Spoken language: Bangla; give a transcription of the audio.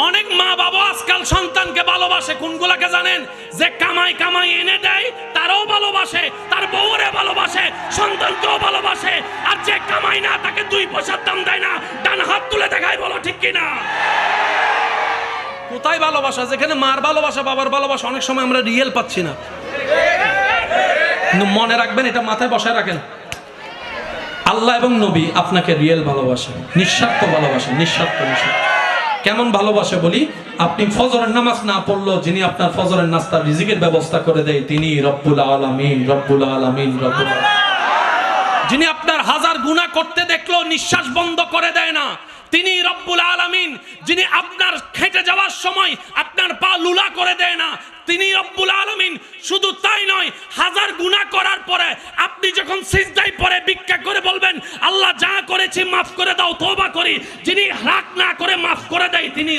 অনেক মা বাবা আজকাল সন্তানকে ভালোবাসে কোনগুলাকে জানেন? যে কামাই কামাই এনে দেয় তারও ভালোবাসে, তার বউরে ভালোবাসে, সন্তানকেও ভালোবাসে। আর যে কামাই না তাকে 2 পয়সার দাম দেয় না, ডান হাত তুলে দেখায়, বলো ঠিক কিনা? কোথায় ভালোবাসা? যেখানে মার ভালোবাসা, বাবার ভালোবাসা অনেক সময় আমরা রিয়েল পাচ্ছি না। কিন্তু মনে রাখবেন, এটা মাথায় বসায় রাখেন, আল্লাহ এবং নবী আপনাকে রিয়েল ভালোবাসেন, নিঃস্বার্থ ভালোবাসেন, নিঃস্বার্থ। কেমন ভালোবাসে বলি, আপনি ফজরের নামাজ না পড়লো, যিনি আপনার ফজরের নাস্তার রিজিকের ব্যবস্থা করে দেয় তিনি রব্বুল আলামিন, রব্বুল আলামিন, রব্বুল আলামিন। যিনি আপনার 1000 গুনাহ করতে দেখলো নিঃশ্বাস বন্ধ করে দেয় না, তিনি রব্বুল আলামিন। যিনি আপনার খেটে যাওয়ার সময় আপনার পা লুলা করে দেয় না, তিনি রব্বুল আলামিন। শুধু তাই নয়, 1000 গুনাহ করার পরে আপনি যখন সিজদায় পড়ে ভিক্ষা করে বলবেন আল্লাহ যা করেছি মাফ করে দাও, তওবা করি, যিনি রাগ না করে মাফ করে দেয় তিনি